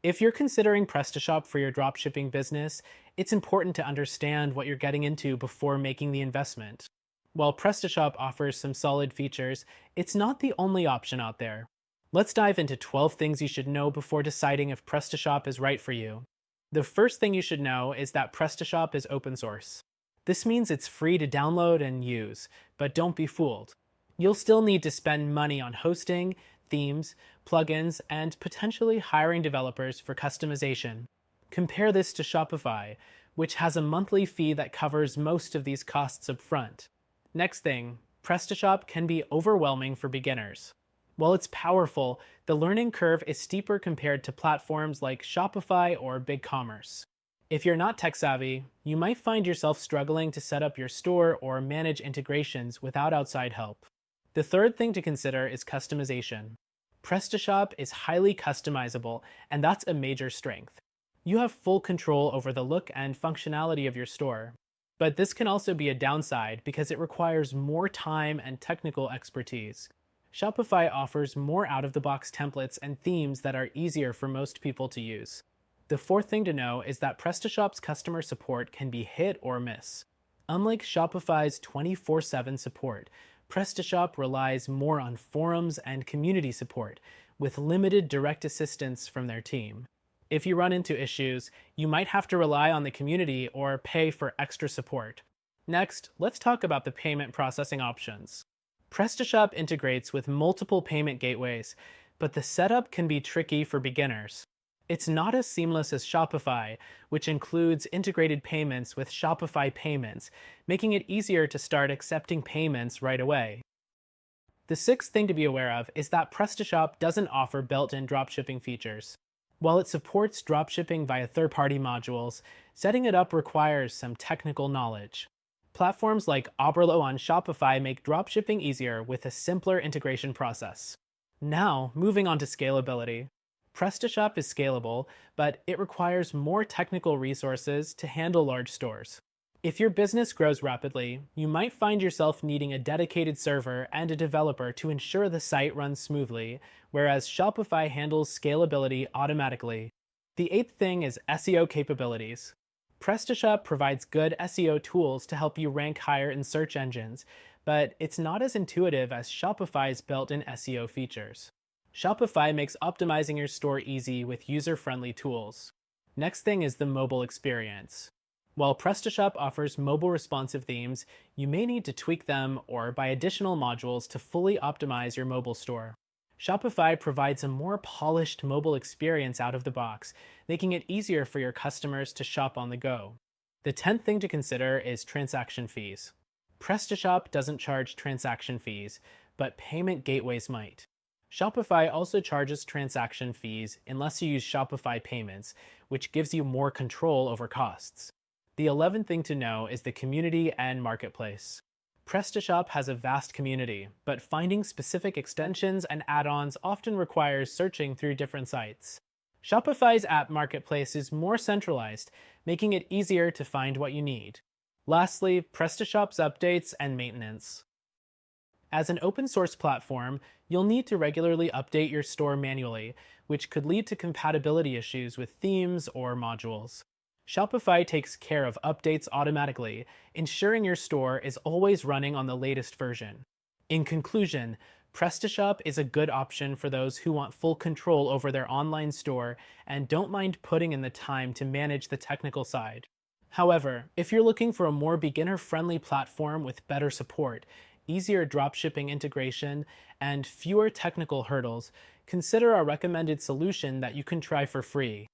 If you're considering PrestaShop for your dropshipping business, it's important to understand what you're getting into before making the investment. While PrestaShop offers some solid features, it's not the only option out there. Let's dive into 12 things you should know before deciding if PrestaShop is right for you. The first thing you should know is that PrestaShop is open source. This means it's free to download and use, but don't be fooled. You'll still need to spend money on hosting, themes, plugins, and potentially hiring developers for customization. Compare this to Shopify, which has a monthly fee that covers most of these costs up front. Next thing, PrestaShop can be overwhelming for beginners. While it's powerful, the learning curve is steeper compared to platforms like Shopify or BigCommerce. If you're not tech savvy, you might find yourself struggling to set up your store or manage integrations without outside help. The third thing to consider is customization. PrestaShop is highly customizable, and that's a major strength. You have full control over the look and functionality of your store. But this can also be a downside because it requires more time and technical expertise. Shopify offers more out-of-the-box templates and themes that are easier for most people to use. The fourth thing to know is that PrestaShop's customer support can be hit or miss. Unlike Shopify's 24/7 support, PrestaShop relies more on forums and community support, with limited direct assistance from their team. If you run into issues, you might have to rely on the community or pay for extra support. Next, let's talk about the payment processing options. PrestaShop integrates with multiple payment gateways, but the setup can be tricky for beginners. It's not as seamless as Shopify, which includes integrated payments with Shopify Payments, making it easier to start accepting payments right away. The sixth thing to be aware of is that PrestaShop doesn't offer built-in dropshipping features. While it supports dropshipping via third-party modules, setting it up requires some technical knowledge. Platforms like Oberlo on Shopify make dropshipping easier with a simpler integration process. Now, moving on to scalability. PrestaShop is scalable, but it requires more technical resources to handle large stores. If your business grows rapidly, you might find yourself needing a dedicated server and a developer to ensure the site runs smoothly, whereas Shopify handles scalability automatically. The eighth thing is SEO capabilities. PrestaShop provides good SEO tools to help you rank higher in search engines, but it's not as intuitive as Shopify's built-in SEO features. Shopify makes optimizing your store easy with user-friendly tools. Next thing is the mobile experience. While PrestaShop offers mobile responsive themes, you may need to tweak them or buy additional modules to fully optimize your mobile store. Shopify provides a more polished mobile experience out of the box, making it easier for your customers to shop on the go. The 10th thing to consider is transaction fees. PrestaShop doesn't charge transaction fees, but payment gateways might. Shopify also charges transaction fees unless you use Shopify Payments, which gives you more control over costs. The 11th thing to know is the community and marketplace. PrestaShop has a vast community, but finding specific extensions and add-ons often requires searching through different sites. Shopify's app marketplace is more centralized, making it easier to find what you need. Lastly, PrestaShop's updates and maintenance. As an open source platform, you'll need to regularly update your store manually, which could lead to compatibility issues with themes or modules. Shopify takes care of updates automatically, ensuring your store is always running on the latest version. In conclusion, PrestaShop is a good option for those who want full control over their online store and don't mind putting in the time to manage the technical side. However, if you're looking for a more beginner-friendly platform with better support, easier dropshipping integration, and fewer technical hurdles, consider our recommended solution that you can try for free.